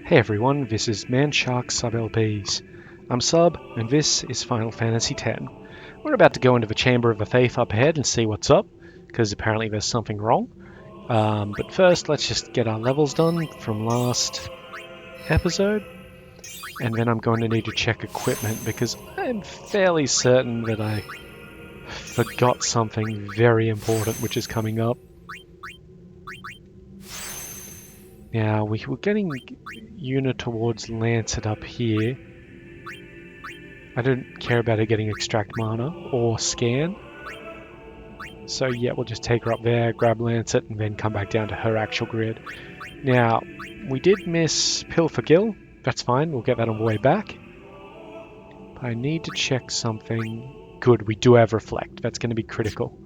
Hey everyone, this is Manshark Sub LPs. I'm Sub, and this is Final Fantasy X. We're about to go into the Chamber of the Faith up ahead and see what's up, because apparently there's something wrong. But first, let's just get our levels done from last episode, and then I'm going to need to check equipment, because I'm fairly certain that I forgot something very important which is coming up. Now, we were getting Una towards Lancet up here. I don't care about her getting Extract Mana or Scan. So yeah, we'll just take her up there, grab Lancet, and then come back down to her actual grid. Now, we did miss Pilfergill. That's fine, we'll get that on the way back. But I need to check something. Good, we do have Reflect. That's going to be critical.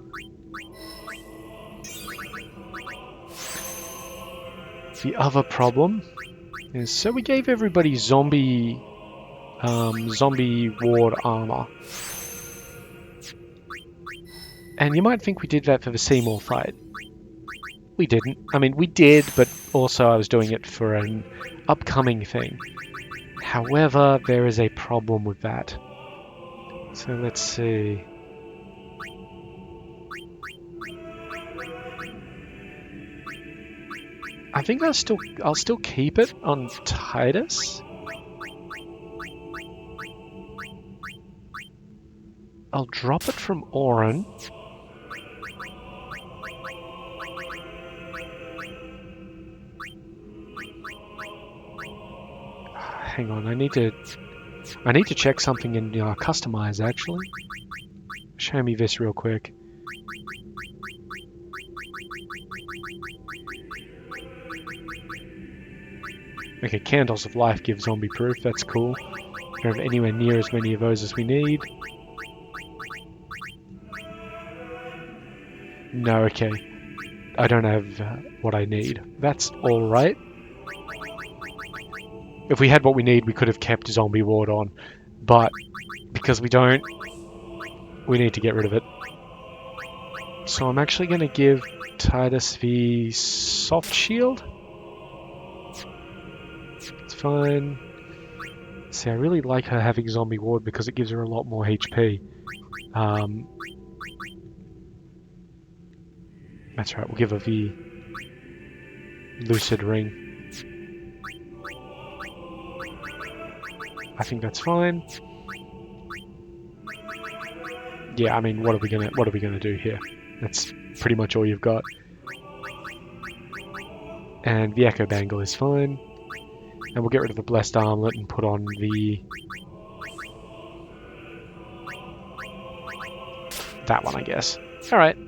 The other problem is, so we gave everybody zombie ward armor. And you might think we did that for the Seymour fight. We didn't. I mean, we did, but also I was doing it for an upcoming thing. However, there is a problem with that. So let's see. I think I'll still keep it on Titus. I'll drop it from Auron. Hang on, I need to check something in Customize actually. Show me this real quick. Okay, Candles of Life give zombie proof, that's cool. Don't have anywhere near as many of those as we need. No, okay. I don't have what I need. That's alright. If we had what we need, we could have kept Zombie Ward on. But because we don't, we need to get rid of it. So I'm actually going to give Titus the Soft Shield. It's fine. See, I really like her having Zombie Ward because it gives her a lot more HP. That's right, we'll give her the Lucid Ring. I think that's fine. Yeah, I mean, what are we gonna do here? That's pretty much all you've got. And the Echo Bangle is fine. And we'll get rid of the Blessed Armlet and put on the... that one, I guess. Alright.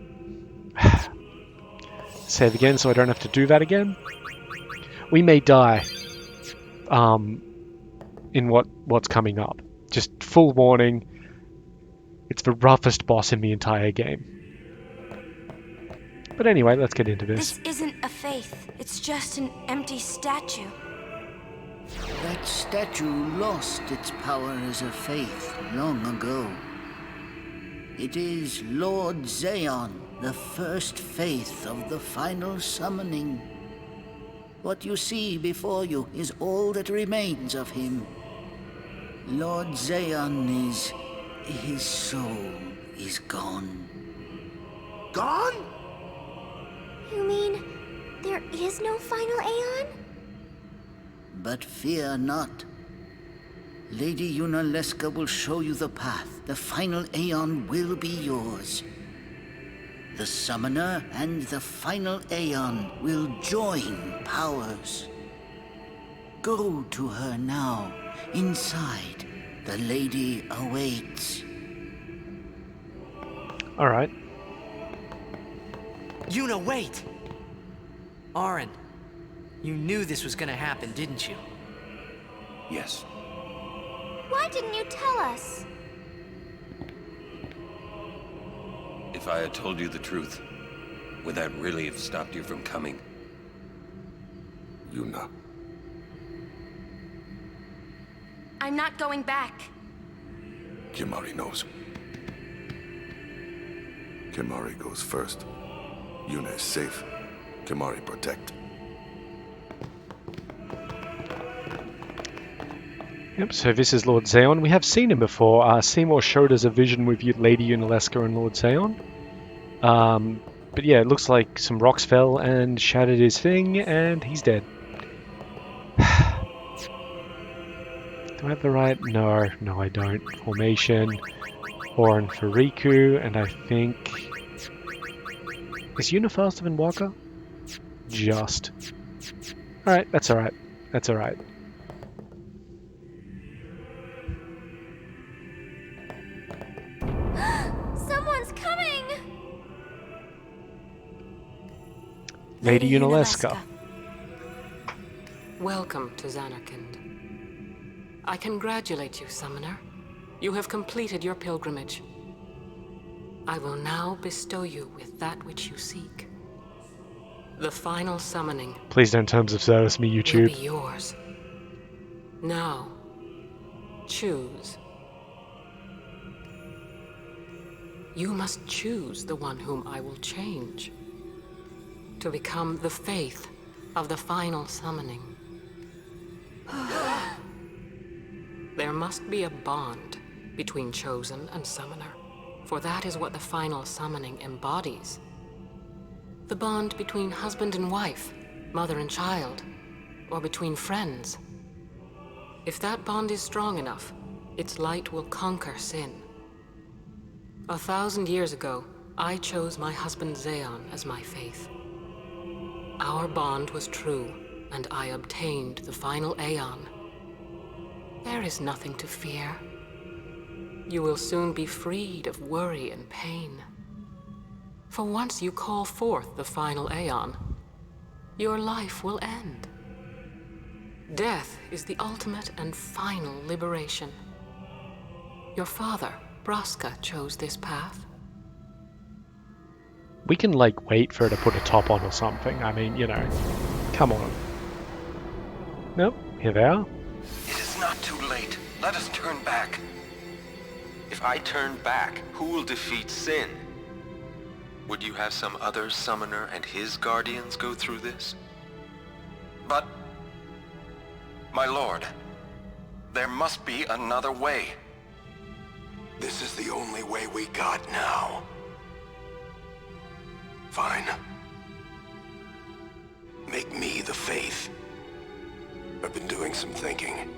Save again so I don't have to do that again. We may die in what's coming up. Just full warning. It's the roughest boss in the entire game. But anyway, let's get into this. This isn't a faith. It's just an empty statue. That statue lost its power as a faith long ago. It is Lord Zeon, the first faith of the final summoning. What you see before you is all that remains of him. Lord Zeon is... his soul is gone. Gone? You mean there is no final Aeon? But fear not. Lady Yunalesca will show you the path. The final Aeon will be yours. The Summoner and the final Aeon will join powers. Go to her now. Inside, the lady awaits. Alright. Yuna, wait! Auron, you knew this was gonna happen, didn't you? Yes. Why didn't you tell us? If I had told you the truth, would that really have stopped you from coming? Yuna. I'm not going back. Kimahri knows. Kimahri goes first. Yuna is safe. Kimahri protect. Yep, so this is Lord Zeon. We have seen him before. Seymour showed us a vision with Lady Unalesca and Lord Zeon. But yeah, it looks like some rocks fell and shattered his thing, and he's dead. Do I have the right? No, I don't. Formation, Orin for Riku, and I think... Is Yuna faster than Waka? Just. Alright, that's alright. That's alright. Someone's coming! Lady Unalesca. Welcome to Zanarkand. I congratulate you, Summoner. You have completed your pilgrimage. I will now bestow you with that which you seek. The final summoning Please don't Terms of Service me, will YouTube. be yours. Now, choose. You must choose the one whom I will change to become the faith of the final summoning. There must be a bond between Chosen and Summoner, for that is what the final summoning embodies. The bond between husband and wife, mother and child, or between friends. If that bond is strong enough, its light will conquer sin. 1,000 years ago, I chose my husband Zeon as my faith. Our bond was true, and I obtained the final Aeon. There is nothing to fear. You will soon be freed of worry and pain. For once you call forth the final Aeon, your life will end. Death is the ultimate and final liberation. Your father, Braska, chose this path. We can, like, wait for her to put a top on or something. I mean, you know, come on. Nope, here they are. It is not too late. Let us turn back. If I turn back, who will defeat Sin? Would you have some other summoner and his guardians go through this? But... my lord, there must be another way. This is the only way we got now. Fine. Make me the faith. I've been doing some thinking.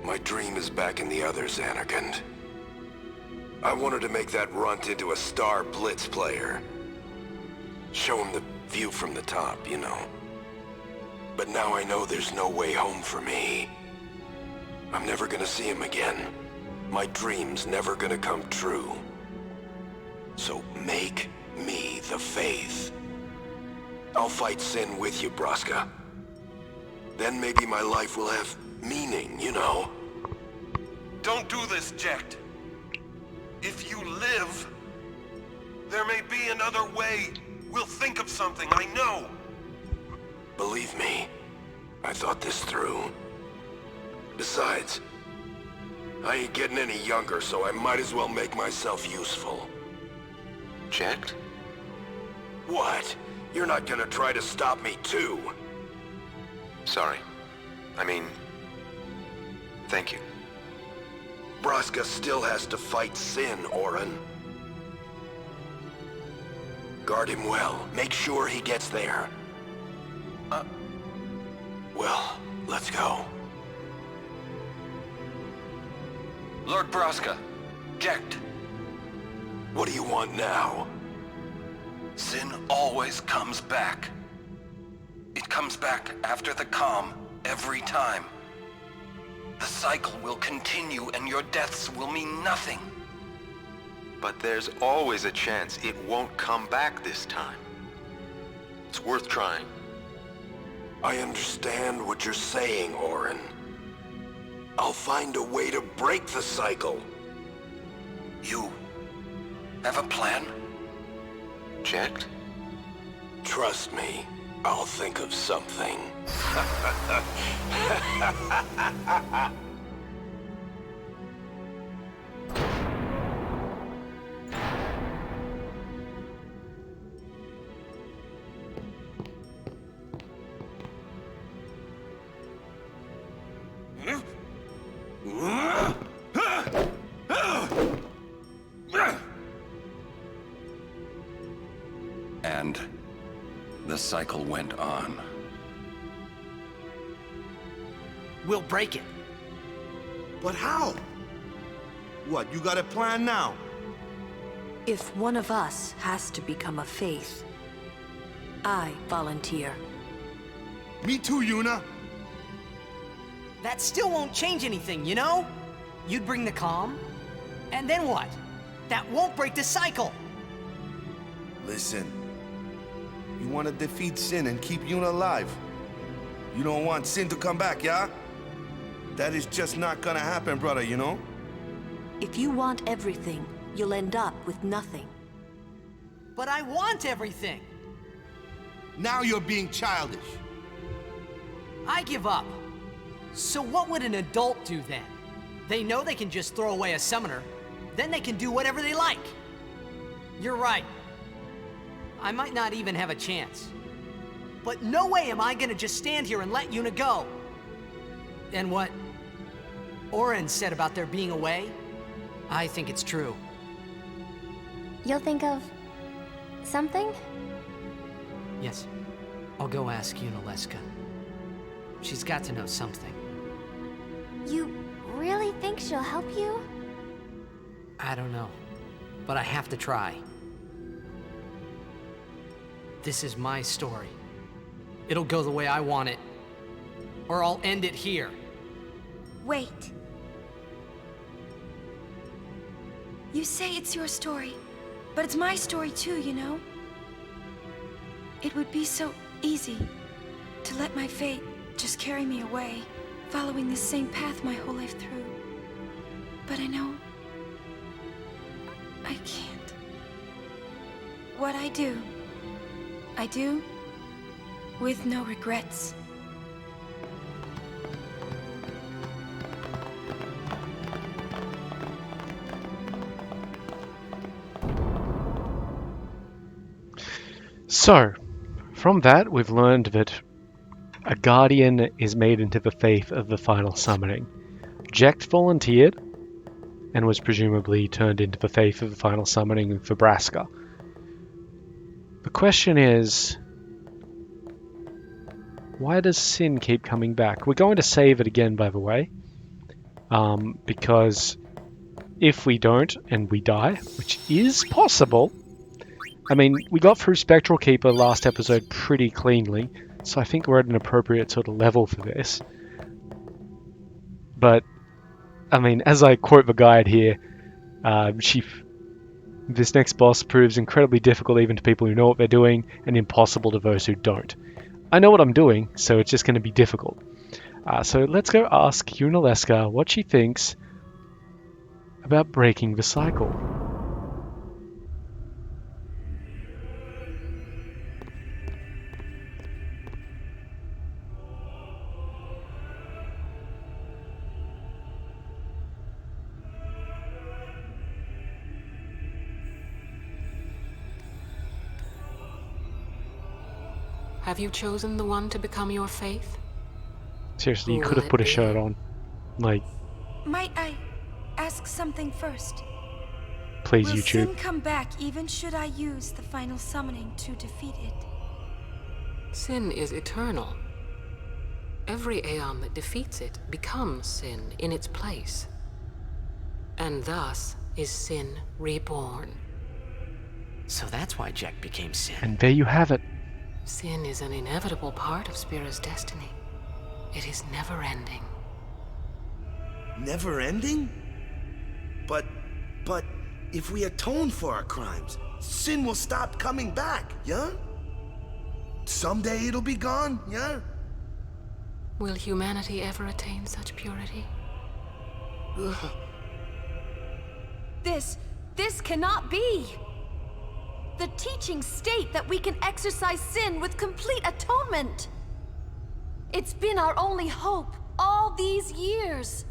My dream is back in the other Zanarkand. I wanted to make that runt into a star blitz player. Show him the view from the top, you know. But now I know there's no way home for me. I'm never gonna see him again. My dream's never gonna come true. So make me the faith. I'll fight Sin with you, Braska. Then maybe my life will have meaning, you know? Don't do this, Jecht. If you live, there may be another way. We'll think of something, I know. Believe me, I thought this through. Besides, I ain't getting any younger, so I might as well make myself useful. Checked? What? You're not gonna try to stop me too? Sorry. I mean... thank you. Braska still has to fight Sin, Orin. Guard him well. Make sure he gets there. Well, let's go. Lord Braska, Jecht. What do you want now? Sin always comes back. It comes back after the calm, every time. The cycle will continue and your deaths will mean nothing. But there's always a chance it won't come back this time. It's worth trying. I understand what you're saying, Orin. I'll find a way to break the cycle. You have a plan? Checked? Trust me, I'll think of something. cycle went on. We'll break it. But how? What, you got a plan now? If one of us has to become a faith, I volunteer. Me too, Yuna. That still won't change anything, you know? You'd bring the calm, and then what? That won't break the cycle! Listen. You want to defeat Sin and keep Yuna alive. You don't want Sin to come back, yeah? That is just not gonna happen, brother, you know? If you want everything, you'll end up with nothing. But I want everything! Now you're being childish. I give up. So what would an adult do then? They know they can just throw away a summoner, then they can do whatever they like. You're right. I might not even have a chance. But no way am I gonna just stand here and let Yuna go. And what Oren said about there being a way, I think it's true. You'll think of something? Yes, I'll go ask Yunalesca. She's got to know something. You really think she'll help you? I don't know, but I have to try. This is my story. It'll go the way I want it, or I'll end it here. Wait. You say it's your story, but it's my story too, you know? It would be so easy to let my fate just carry me away, following this same path my whole life through. But I know I can't. What I do with no regrets. So, from that, we've learned that a guardian is made into the faith of the final summoning. Jecht volunteered and was presumably turned into the faith of the final summoning for Braska. The question is, why does Sin keep coming back? We're going to save it again, by the way, because if we don't and we die, which is possible, I mean, we got through Spectral Keeper last episode pretty cleanly, so I think we're at an appropriate sort of level for this. But, I mean, as I quote the guide here, this next boss proves incredibly difficult even to people who know what they're doing, and impossible to those who don't. I know what I'm doing, so it's just going to be difficult. So let's go ask Yunalesca what she thinks about breaking the cycle. Have you chosen the one to become your faith? Seriously, you Who could will have put a it be? shirt on. Like, Might I ask something first? please, Will YouTube. Sin come back even should I use the final summoning to defeat it? Sin is eternal. Every Aeon that defeats it becomes Sin in its place. And thus is Sin reborn. So that's why Jack became Sin. And there you have it. Sin is an inevitable part of Spira's destiny. It is never-ending. Never ending? But if we atone for our crimes, Sin will stop coming back, yeah? Someday it'll be gone, yeah? Will humanity ever attain such purity? This cannot be! The teachings state that we can exercise sin with complete atonement! It's been our only hope all these years!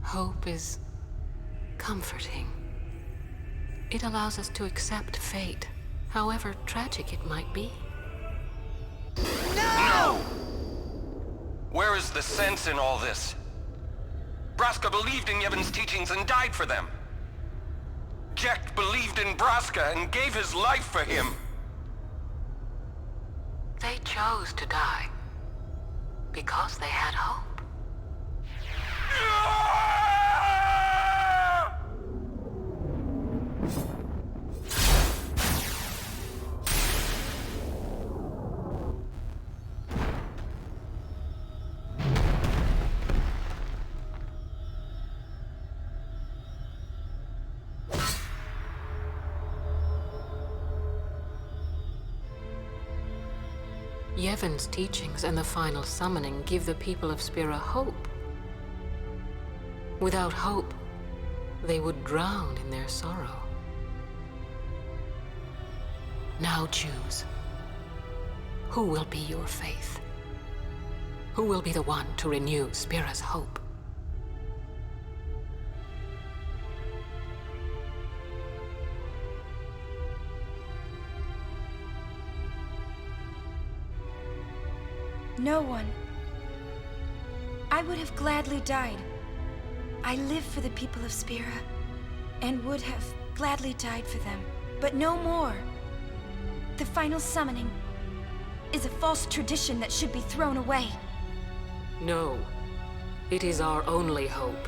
Hope is comforting. It allows us to accept fate, however tragic it might be. No! Where is the sense in all this? Braska believed in Yevon's teachings and died for them. Jecht believed in Braska and gave his life for him. They chose to die because they had hope. Yevon's teachings and the final summoning give the people of Spira hope. Without hope, they would drown in their sorrow. Now choose. Who will be your faith? Who will be the one to renew Spira's hope? No one. I would have gladly died. I live for the people of Spira, and would have gladly died for them, but no more. The final summoning is a false tradition that should be thrown away. No, it is our only hope.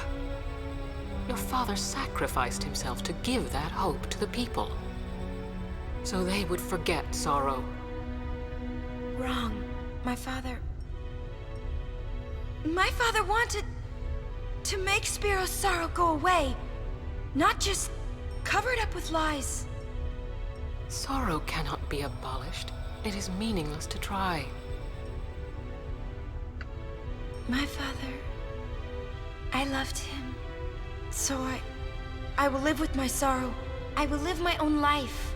Your father sacrificed himself to give that hope to the people, so they would forget sorrow. Wrong. My father wanted to make Spiro's sorrow go away, not just covered up with lies. Sorrow cannot be abolished. It is meaningless to try. My father, I loved him. So I will live with my sorrow. I will live my own life.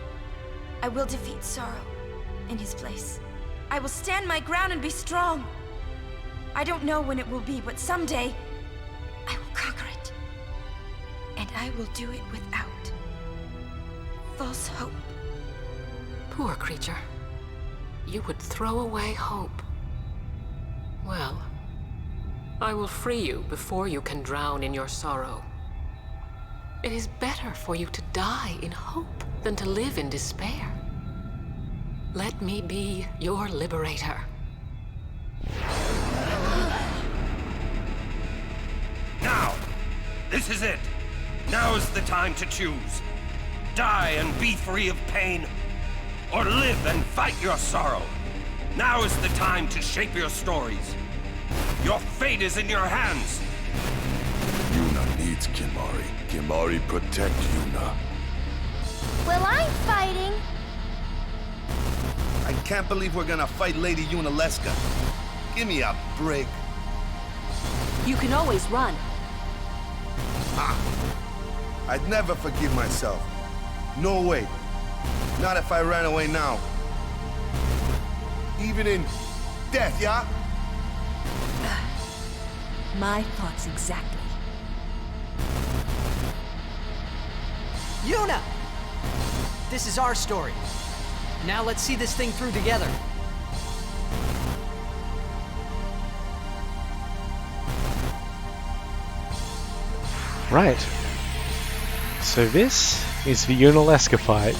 I will defeat sorrow in his place. I will stand my ground and be strong. I don't know when it will be, but someday I will conquer it. And I will do it without false hope. Poor creature. You would throw away hope. Well, I will free you before you can drown in your sorrow. It is better for you to die in hope than to live in despair. Let me be your liberator. Now! This is it! Now's the time to choose. Die and be free of pain, or live and fight your sorrow. Now is the time to shape your stories. Your fate is in your hands. Yuna needs Kimahri. Kimahri protect Yuna. Well, I'm fighting. I can't believe we're gonna fight Lady Yunalesca. Give me a break. You can always run. I'd never forgive myself. No way. Not if I ran away now. Even in death, yeah? My thoughts exactly. Yuna! This is our story. Now let's see this thing through together. Right. So this is the Yunalesca fight.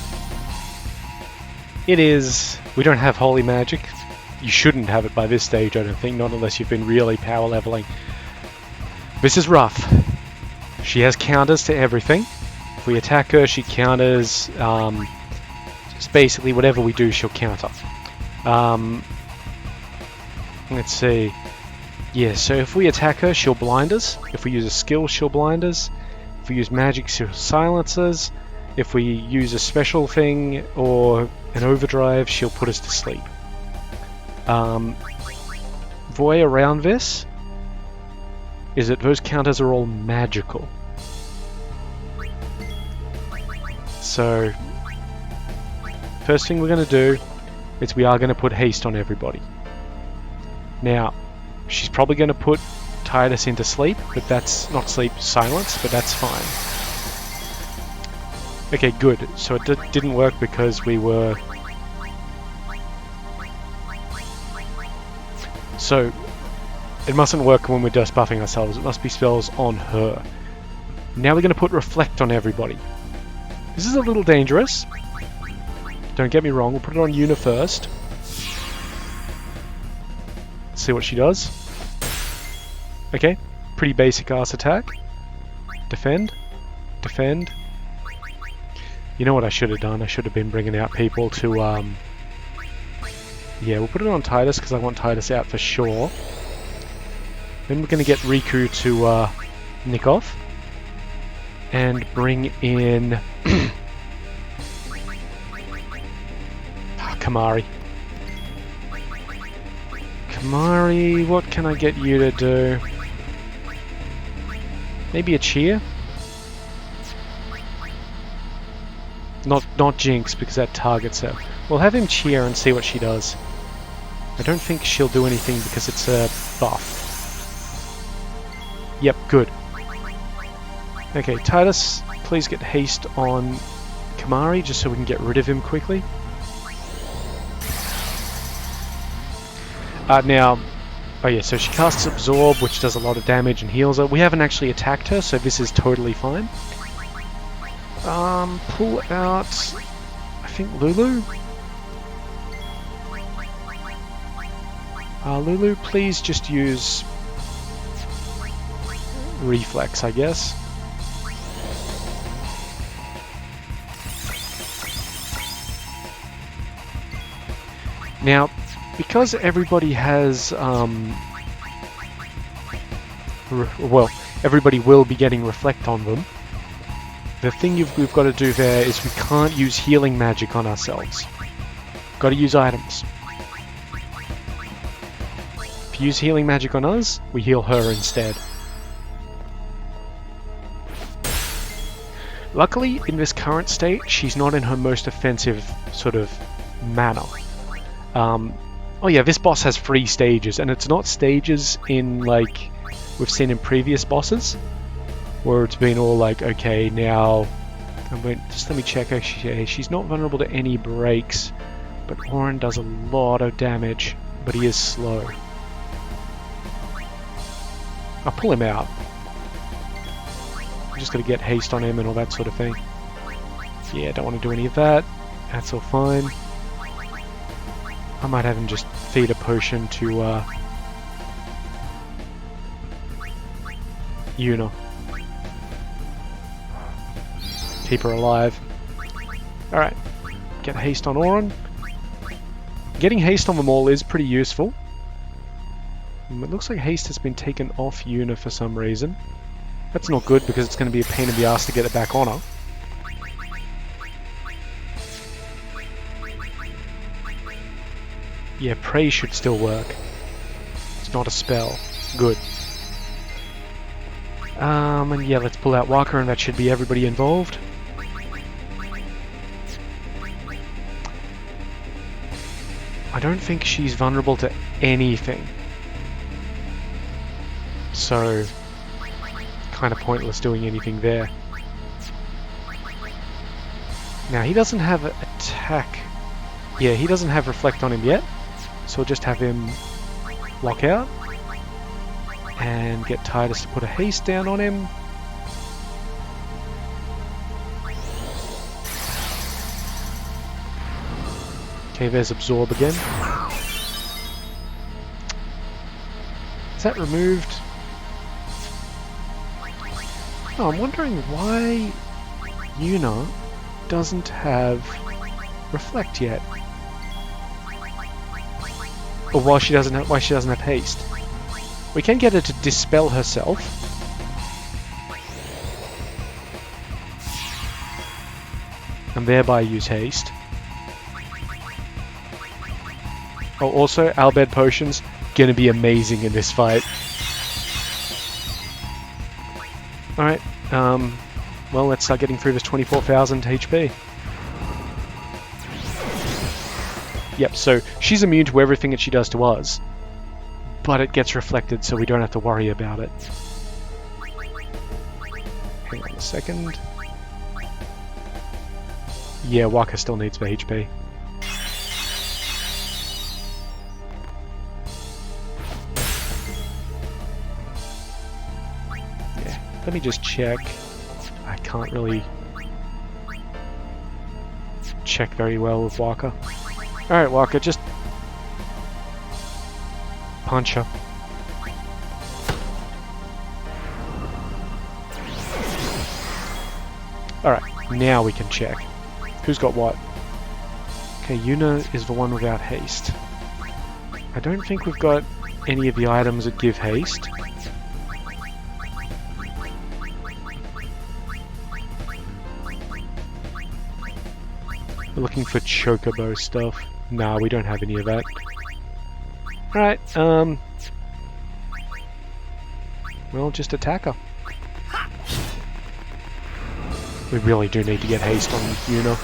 It is... we don't have holy magic. You shouldn't have it by this stage, I don't think, not unless you've been really power leveling. This is rough. She has counters to everything. If we attack her, she counters... just basically whatever we do, she'll counter. Let's see. Yeah, so if we attack her, she'll blind us. If we use a skill, she'll blind us. If we use magic, she'll silence us. If we use a special thing or an overdrive, she'll put us to sleep. The way around this is that those counters are all magical. So, first thing we're going to do is we are going to put haste on everybody. Now, she's probably going to put Titus into sleep, but that's not sleep, silence, but that's fine. Okay, good. So it didn't work because we were... So, it mustn't work when we're just buffing ourselves. It must be spells on her. Now we're going to put reflect on everybody. This is a little dangerous. Don't get me wrong, we'll put it on Yuna first. see what she does. Okay, pretty basic ass attack. Defend. Defend. You know what I should have done? I should have been bringing out people to, yeah, we'll put it on Titus because I want Titus out for sure. Then we're going to get Riku to nick off. And bring in Kamari. Kamari, what can I get you to do? Maybe a cheer? Not Jinx, because that targets her. We'll have him cheer and see what she does. I don't think she'll do anything because it's a buff. Yep, good. Okay, Titus, please get haste on Kamari, just so we can get rid of him quickly. Now, oh yeah, so she casts Absorb, which does a lot of damage and heals her. We haven't actually attacked her, so this is totally fine. Pull out, I think, Lulu? Lulu, please just use Reflex, I guess. Now, because everybody has, well, everybody will be getting Reflect on them, the thing we've got to do there is we can't use healing magic on ourselves. Got to use items. If you use healing magic on us, we heal her instead. Luckily, in this current state, she's not in her most offensive sort of manner. Oh yeah, this boss has 3 stages, and it's not stages in like we've seen in previous bosses, where it's been all like, okay, now just let me check. Actually, she's not vulnerable to any breaks, but Orin does a lot of damage, but he is slow. I'll pull him out. I'm just gonna get haste on him and all that sort of thing. Yeah, don't want to do any of that. That's all fine. I might have him just feed a potion to Yuna. Keep her alive. Alright, get haste on Auron. Getting haste on them all is pretty useful. It looks like haste has been taken off Yuna for some reason. That's not good because it's going to be a pain in the ass to get it back on her. Yeah, Praise should still work. It's not a spell. Good. And yeah, let's pull out Walker and that should be everybody involved. I don't think she's vulnerable to anything. So, kind of pointless doing anything there. Now, he doesn't have attack. Yeah, he doesn't have Reflect on him yet. So we'll just have him lock out. And get Titus to put a haste down on him. Okay, there's Absorb again. Is that removed? Oh, I'm wondering why Yuna doesn't have Reflect yet. Or why she doesn't have haste. We can get her to dispel herself. And thereby use haste. Oh, also, Albed Potions, gonna be amazing in this fight. Alright, well, let's start getting through this 24,000 HP. Yep, so she's immune to everything that she does to us, but it gets reflected so we don't have to worry about it. Hang on a second. Yeah, Waka still needs the HP. Yeah, let me just check. I can't really check very well with Waka. Alright, Waka, just punch her. Alright, now we can check. Who's got what? Okay, Yuna is the one without haste. I don't think we've got any of the items that give haste. We're looking for chocobo stuff. Nah, we don't have any of that. Alright, well, just attack her. We really do need to get haste on Yuna.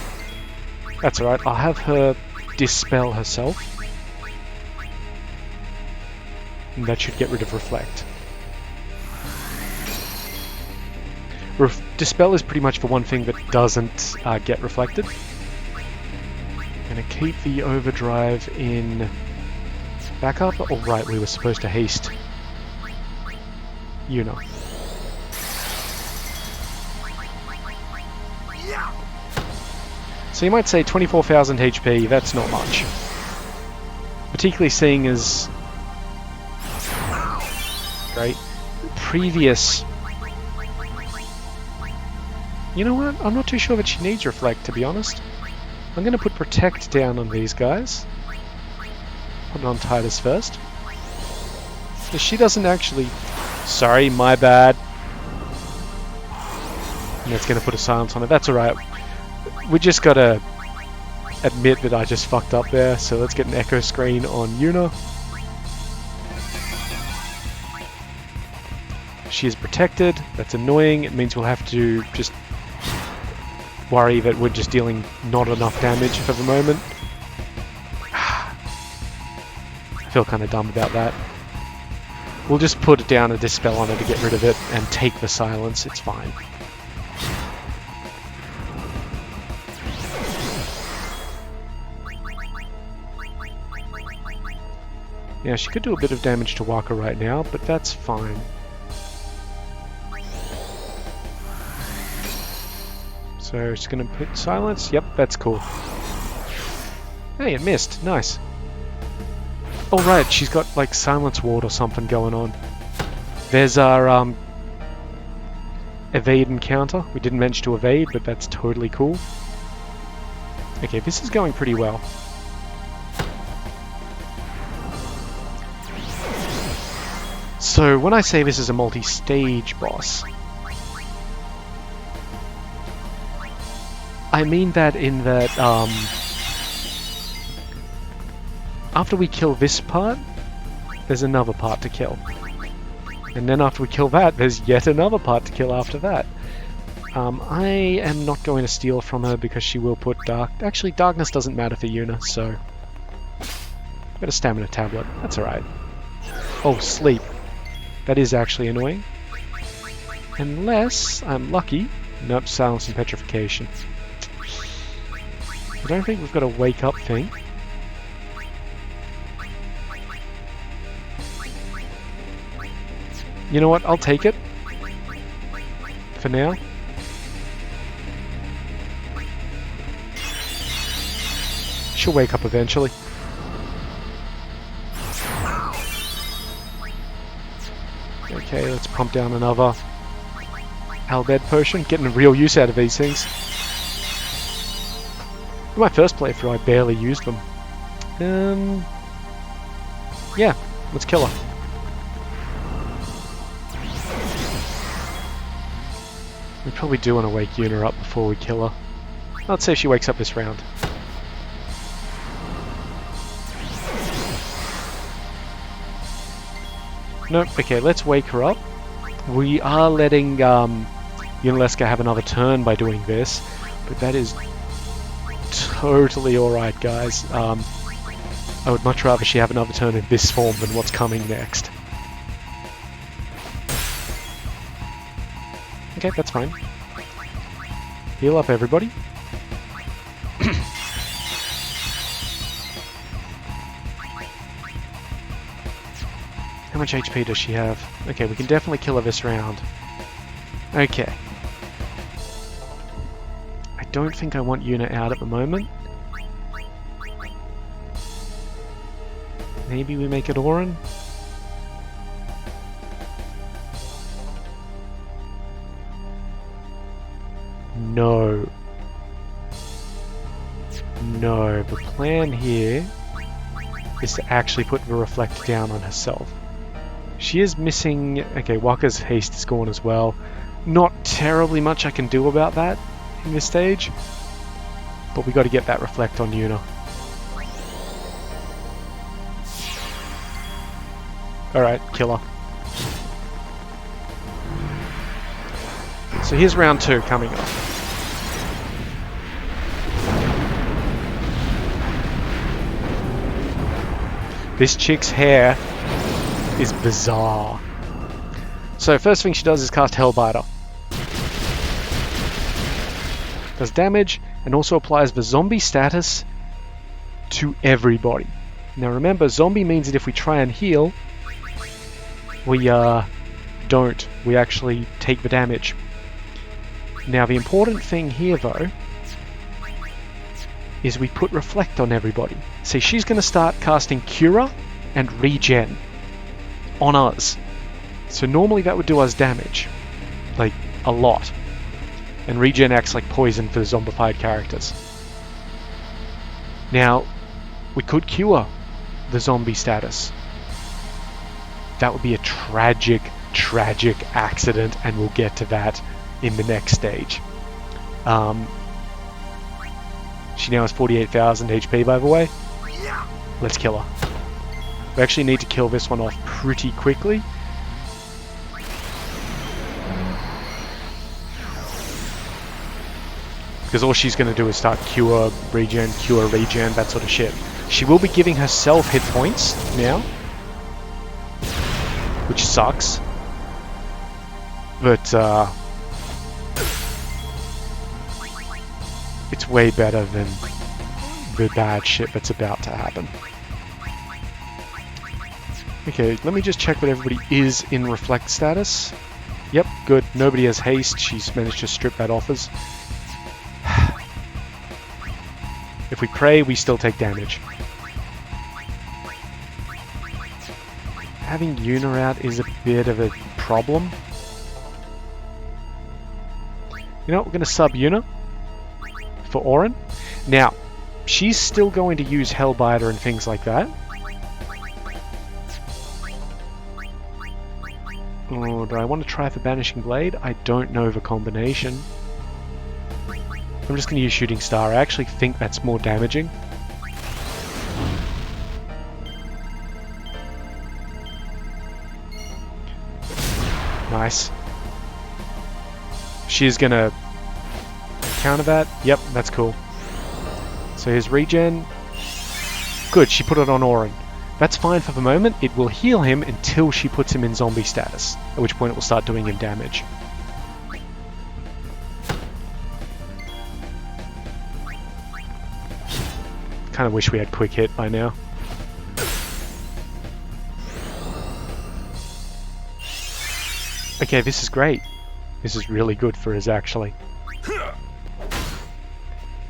That's alright, I'll have her dispel herself. And that should get rid of reflect. Dispel is pretty much the one thing that doesn't get reflected. Gonna keep the overdrive in backup. Oh right, we were supposed to haste Yuna. So you might say 24,000 HP, that's not much. Particularly seeing as... Great. Previous... You know what? I'm not too sure that she needs reflect, to be honest. I'm going to put protect down on these guys. Put it on Titus first. So she doesn't actually... Sorry, my bad. And that's going to put a silence on it. That's alright. We just gotta admit that I just fucked up there, so let's get an echo screen on Yuna. She is protected, that's annoying, it means we'll have to just worry that we're just dealing not enough damage for the moment. I feel kind of dumb about that. We'll just put down a dispel on her to get rid of it and take the silence, it's fine. Yeah, she could do a bit of damage to Waka right now, but that's fine. So she's gonna put silence. Yep, that's cool. Hey, it missed. Nice. Oh right, she's got like silence ward or something going on. There's our evade encounter. We didn't manage to evade, but that's totally cool. Okay, this is going pretty well. So when I say this is a multi-stage boss, I mean that in that after we kill this part, there's another part to kill. And then after we kill that, there's yet another part to kill after that. I am not going to steal from her because she will put dark... Actually, darkness doesn't matter for Yuna, so... Got a stamina tablet, that's alright. Oh, sleep. That is actually annoying. Unless I'm lucky. Nope, silence and petrification. I don't think we've got a wake up thing. You know what, I'll take it. For now. She'll wake up eventually. Okay, let's pump down another Albed potion. Getting real use out of these things. In my first playthrough, I barely used them. Yeah, let's kill her. We probably do want to wake Yuna up before we kill her. Let's see if she wakes up this round. Nope, okay, let's wake her up. We are letting Yunalesca have another turn by doing this, but that is totally alright, guys. I would much rather she have another turn in this form than what's coming next. Okay, that's fine. Heal up, everybody. How much HP does she have? Okay, we can definitely kill her this round. Okay. I don't think I want Yuna out at the moment. Maybe we make it Auron? No. No, the plan here is to actually put the reflect down on herself. She is missing... Okay, Waka's haste is gone as well. Not terribly much I can do about that in this stage, but we got to get that reflect on Yuna. Alright, kill her. So here's round 2 coming up. This chick's hair is bizarre. So first thing she does is cast Hellbiter. Does damage and also applies the zombie status to everybody. Now remember, zombie means that if we try and heal, we don't. We actually take the damage. Now the important thing here though is we put reflect on everybody. See, she's going to start casting Cura and Regen on us. So normally that would do us damage, like a lot. And Regen acts like poison for the zombified characters. Now, we could cure the zombie status. That would be a tragic, tragic accident, and we'll get to that in the next stage. She now has 48,000 HP, by the way. Let's kill her. We actually need to kill this one off pretty quickly. Because all she's going to do is start cure, regen, that sort of shit. She will be giving herself hit points now, which sucks. But, it's way better than the bad shit that's about to happen. Okay, let me just check what everybody is in reflect status. Yep, good. Nobody has haste. She's managed to strip that off us. If we pray, we still take damage. Having Yuna out is a bit of a problem. You know what, we're going to sub Yuna for Auron. Now, she's still going to use Hellbiter and things like that. Oh, do I want to try for Banishing Blade? I don't know the combination. I'm just going to use Shooting Star. I actually think that's more damaging. Nice. She's going to counter that. Yep, that's cool. So here's regen. Good, she put it on Auron. That's fine for the moment. It will heal him until she puts him in zombie status, at which point it will start doing him damage. Kind of wish we had quick hit by now. Okay, this is great. This is really good for us, actually.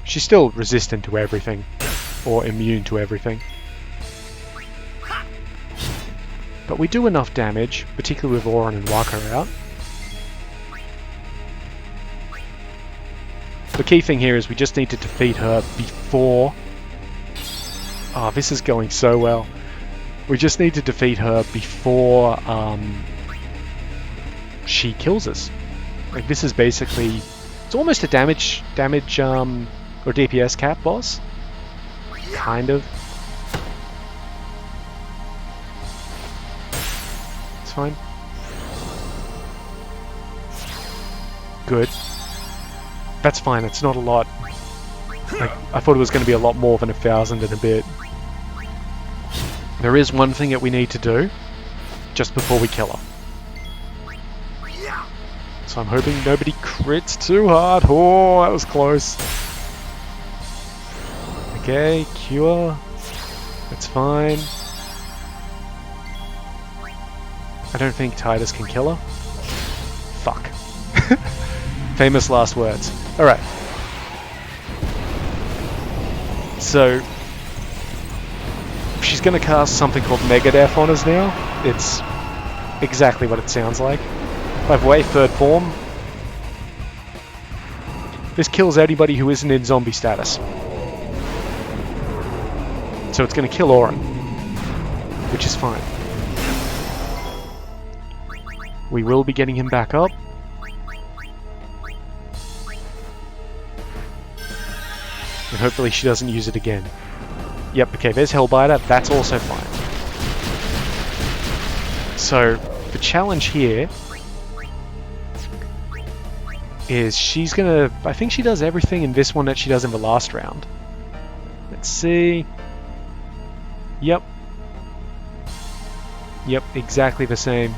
She's still resistant to everything, or immune to everything. But we do enough damage, particularly with Auron and Waka out. The key thing here is we just need to defeat her before... Oh, this is going so well. We just need to defeat her before she kills us. Like, this is basically... It's almost a damage or DPS cap boss. Kind of. It's fine. Good. That's fine, it's not a lot. Like, I thought it was going to be a lot more than 1,000 and a bit. There is one thing that we need to do just before we kill her. So I'm hoping nobody crits too hard. Oh, that was close. Okay, cure. That's fine. I don't think Titus can kill her. Fuck. Famous last words. Alright. So, she's going to cast something called Megadeth on us now. It's exactly what it sounds like. By the way, third form. This kills anybody who isn't in zombie status. So it's going to kill Orin, which is fine. We will be getting him back up. And hopefully she doesn't use it again. Yep, okay, there's Hellbiter. That's also fine. So, the challenge here is she's gonna... I think she does everything in this one that she does in the last round. Let's see... Yep. Yep, exactly the same.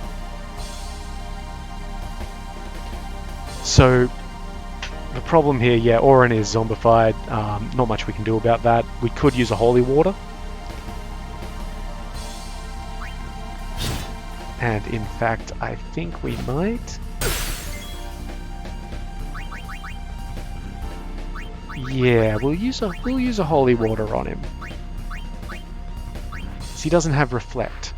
So, the problem here, yeah, Orin is zombified. Not much we can do about that. We could use a holy water. And in fact, I think we might. Yeah, we'll use a holy water on him. So he doesn't have reflect.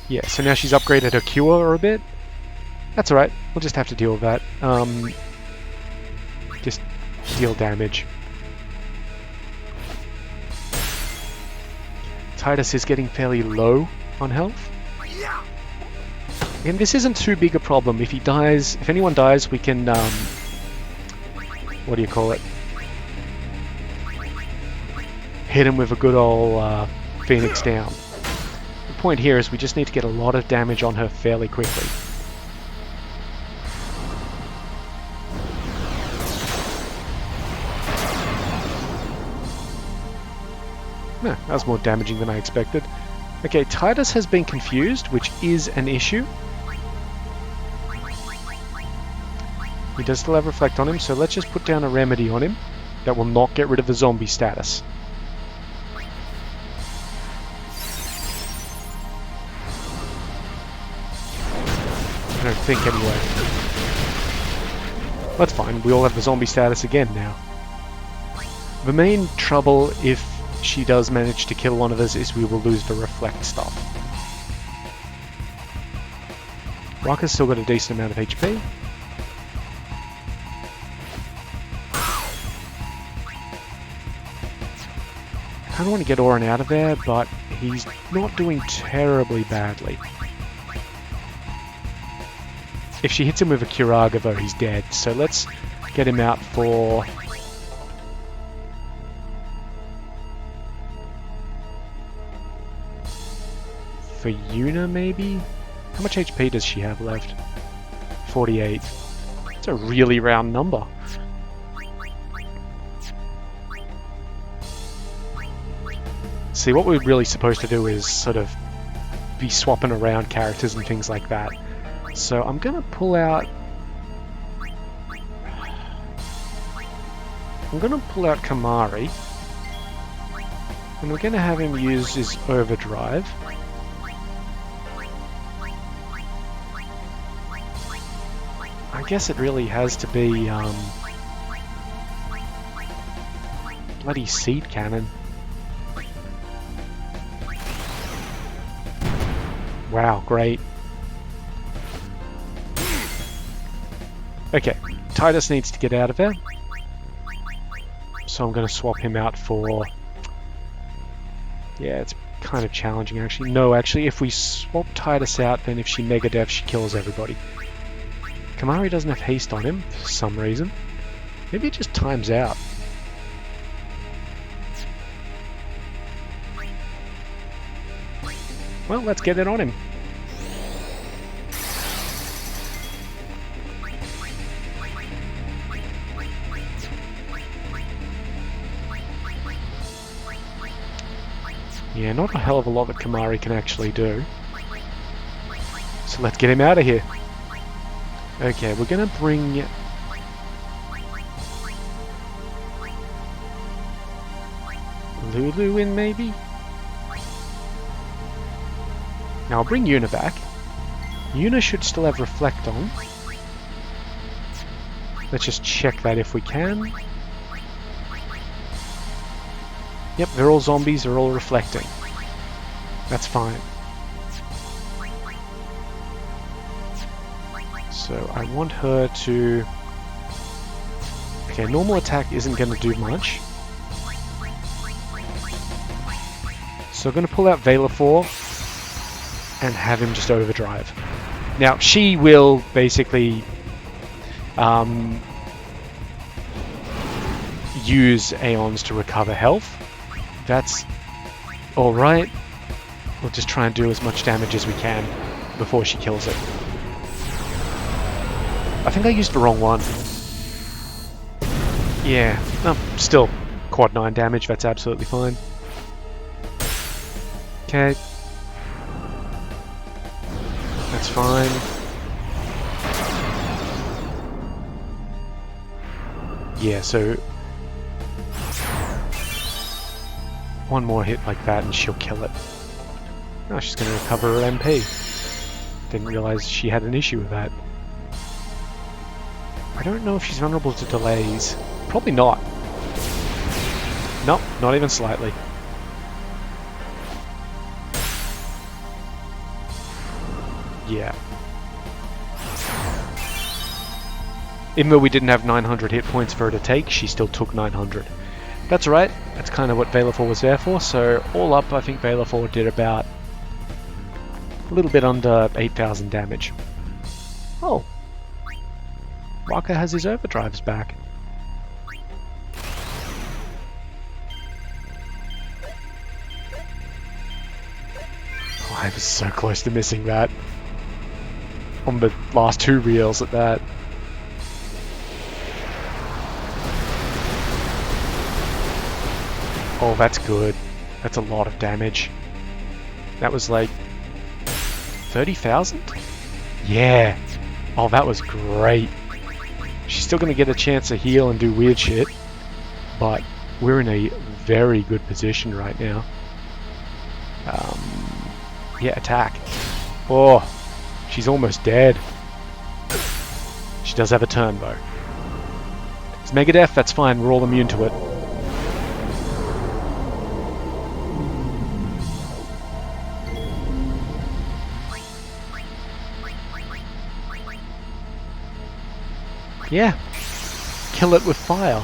Yeah, so now she's upgraded her cure a bit. That's alright, we'll just have to deal with that. Just deal damage. Titus is getting fairly low on health. And this isn't too big a problem. If he dies, if anyone dies, we can, what do you call it? Hit him with a good old Phoenix down. The point here is we just need to get a lot of damage on her fairly quickly. That was more damaging than I expected. Okay, Titus has been confused, which is an issue. He does still have reflect on him, so let's just put down a remedy on him that will not get rid of the zombie status. I don't think anyway. That's fine, we all have the zombie status again now. The main trouble if she does manage to kill one of us is we will lose the reflect stuff. Rocker's still got a decent amount of HP. I kind of want to get Orin out of there, but he's not doing terribly badly. If she hits him with a Kiraga though, he's dead. So let's get him out for... For Yuna, maybe? How much HP does she have left? 48. It's a really round number. See, what we're really supposed to do is sort of be swapping around characters and things like that. So I'm going to pull out... I'm going to pull out Kamari. And we're going to have him use his overdrive. I guess it really has to be bloody seed cannon. Wow, great. Okay, Titus needs to get out of there. So I'm going to swap him out for... Yeah, it's kind of challenging actually. No, actually, if we swap Titus out, then if she Mega Death, she kills everybody. Kamari doesn't have haste on him for some reason. Maybe it just times out. Well, let's get it on him. Yeah, not a hell of a lot that Kamari can actually do. So let's get him out of here. Okay, we're gonna bring... Lulu in, maybe? Now I'll bring Yuna back. Yuna should still have Reflect on. Let's just check that if we can. Yep, they're all zombies, they're all reflecting. That's fine. So I want her to... Okay, normal attack isn't going to do much. So I'm going to pull out Velafor and have him just overdrive. Now, she will basically use Aeons to recover health. That's alright. We'll just try and do as much damage as we can before she kills it. I think I used the wrong one. Yeah, no, still quad 9 damage, that's absolutely fine. Okay. That's fine. Yeah, so one more hit like that and she'll kill it. Oh, she's going to recover her MP. Didn't realize she had an issue with that. I don't know if she's vulnerable to delays. Probably not. Nope, not even slightly. Yeah. Even though we didn't have 900 hit points for her to take, she still took 900. That's right, that's kind of what Velafor was there for, so all up I think Velafor did about a little bit under 8,000 damage. Oh. Waka has his overdrives back. Oh, I was so close to missing that. On the last 2 reels at that. Oh, that's good. That's a lot of damage. That was like 30,000? Yeah. Oh, that was great. She's still going to get a chance to heal and do weird shit, but we're in a very good position right now. Yeah, attack. Oh, she's almost dead. She does have a turn though. It's Megadeth, that's fine, we're all immune to it. Yeah, kill it with fire.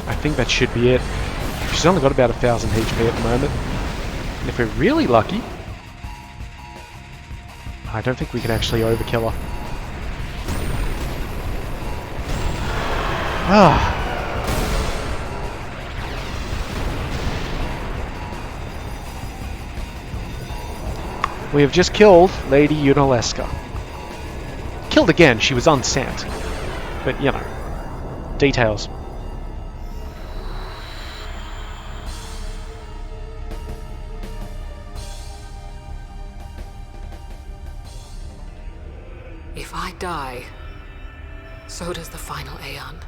I think that should be it. She's only got about 1,000 HP at the moment. And if we're really lucky, I don't think we can actually overkill her. Ah. We have just killed Lady Unaleska. Killed again, she was unsent. But, you know, details. If I die, so does the final Aeon.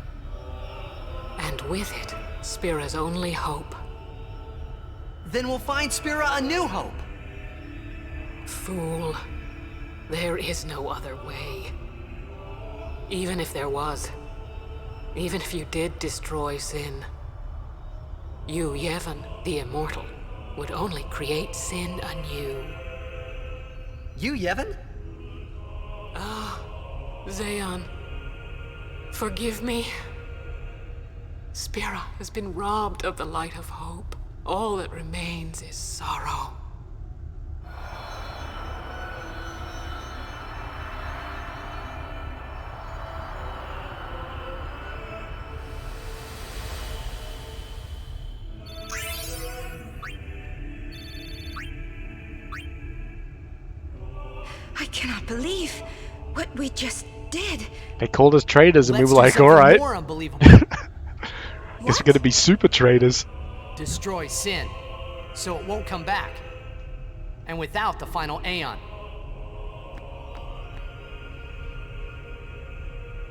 And with it, Spira's only hope. Then we'll find Spira a new hope. Fool. There is no other way. Even if there was, even if you did destroy Sin, you, Yevon, the Immortal, would only create Sin anew. You, Yevon? Ah, Zeon. Forgive me. Spira has been robbed of the light of hope. All that remains is sorrow. I cannot believe what we just did. They called us traitors and we were like, alright. Guess we're gonna be super traitors. Destroy Sin, so it won't come back. And without the final Aeon.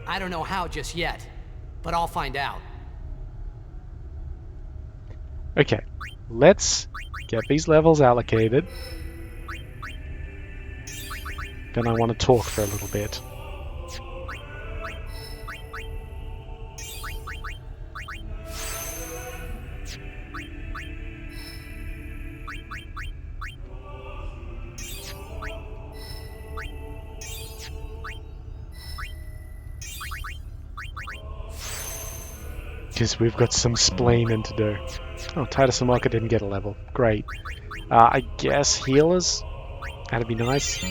I don't know how just yet, but I'll find out. Okay, let's get these levels allocated. Then I want to talk for a little bit. Because we've got some splaining to do. Oh, Titus and Marker didn't get a level. Great. I guess healers? That'd be nice.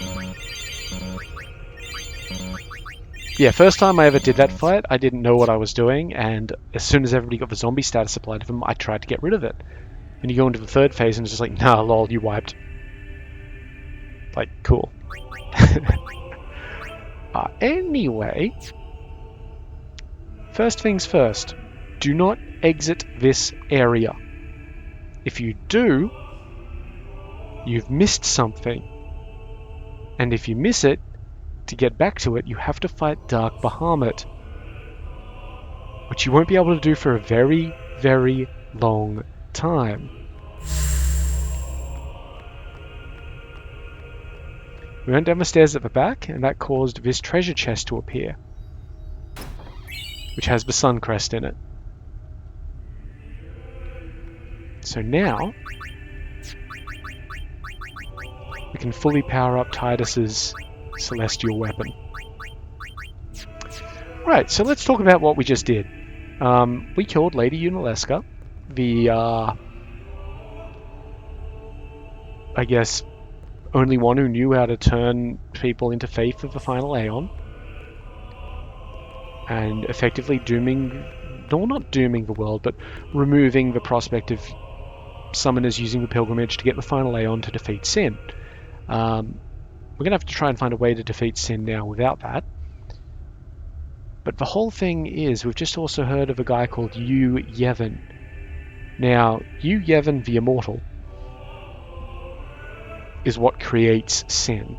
Yeah, first time I ever did that fight, I didn't know what I was doing, and as soon as everybody got the zombie status applied to them, I tried to get rid of it. And you go into the third phase and it's just like, nah, lol, you wiped. Like, cool. Anyway, first things first, do not exit this area. If you do, you've missed something. And if you miss it, to get back to it, you have to fight Dark Bahamut, which you won't be able to do for a very, very long time. We went down the stairs at the back, and that caused this treasure chest to appear, which has the sun crest in it. So now, we can fully power up Titus's celestial weapon. Right, so let's talk about what we just did. We killed Lady Unalesca, the, I guess, only one who knew how to turn people into faith of the final Aeon. And effectively dooming, no, not dooming the world, but removing the prospect of summoners using the pilgrimage to get the final Aeon to defeat Sin. We're going to have to try and find a way to defeat Sin now without that. But the whole thing is, we've just also heard of a guy called Yu Yevon. Now, Yu Yevon the Immortal is what creates Sin.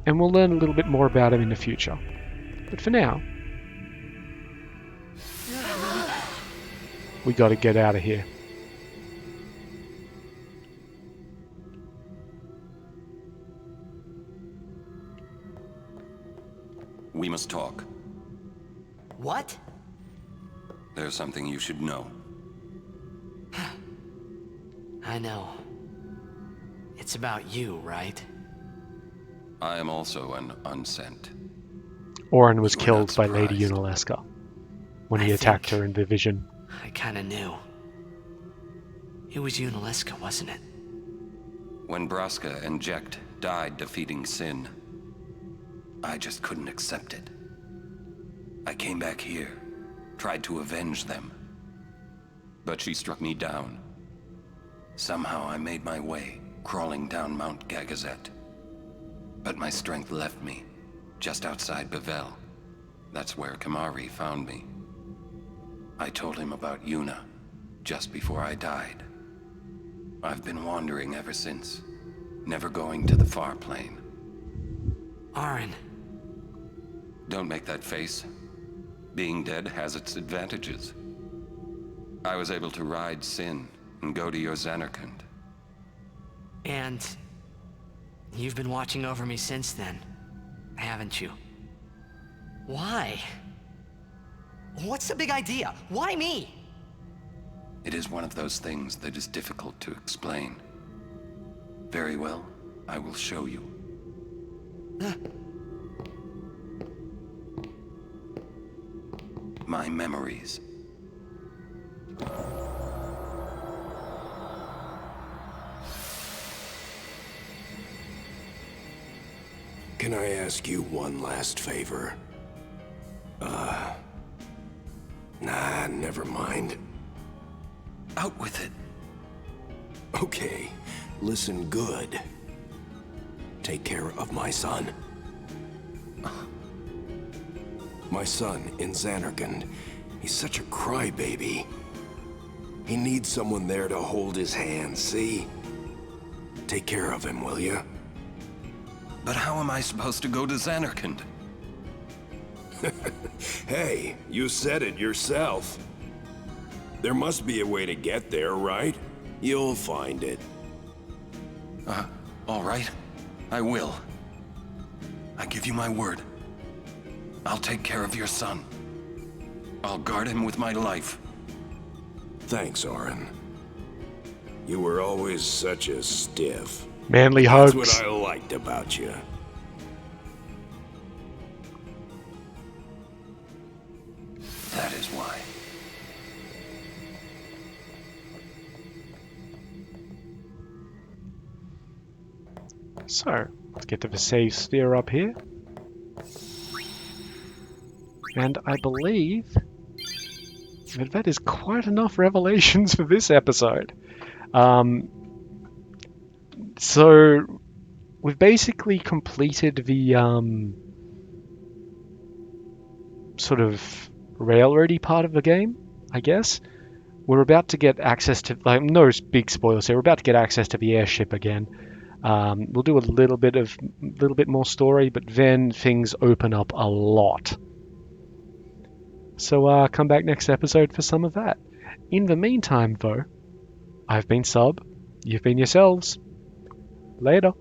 And we'll learn a little bit more about him in the future. But for now, we gotta get out of here. We must talk. What? There's something you should know. I know. It's about you, right? I am also an unsent. Orin was You are killed not by Lady surprised. Unalesca when he attacked her in the vision. I kinda knew. It was Unalesca, wasn't it? When Braska and Jecht died defeating Sin, I just couldn't accept it. I came back here, tried to avenge them. But she struck me down. Somehow I made my way, crawling down Mount Gagazet. But my strength left me, just outside Bevel. That's where Kamari found me. I told him about Yuna, just before I died. I've been wandering ever since, never going to the far plane. Orin. Don't make that face. Being dead has its advantages. I was able to ride Sin and go to your Xanarkand. And you've been watching over me since then, haven't you? Why? What's the big idea? Why me? It is one of those things that is difficult to explain. Very well, I will show you. My memories. Can I ask you one last favor? Nah, never mind. Out with it. Okay, listen good. Take care of my son. My son in Xanarkand. He's such a crybaby. He needs someone there to hold his hand, see? Take care of him, will you? But how am I supposed to go to Xanarkand? Hey, you said it yourself. There must be a way to get there, right? You'll find it. All right. I will. I give you my word. I'll take care of your son. I'll guard him with my life. Thanks, Orin. You were always such a stiff. Manly hugs. That's what I liked about you. That is why. So, let's get to the save sphere up here. And I believe that is quite enough revelations for this episode. So, we've basically completed the sort of railroady part of the game, I guess. We're about to get access to, like, no big spoilers here, we're about to get access to the airship again. We'll do a little bit more story, but then things open up a lot. So come back next episode for some of that. In the meantime, though, I've been Sub, you've been yourselves. Later.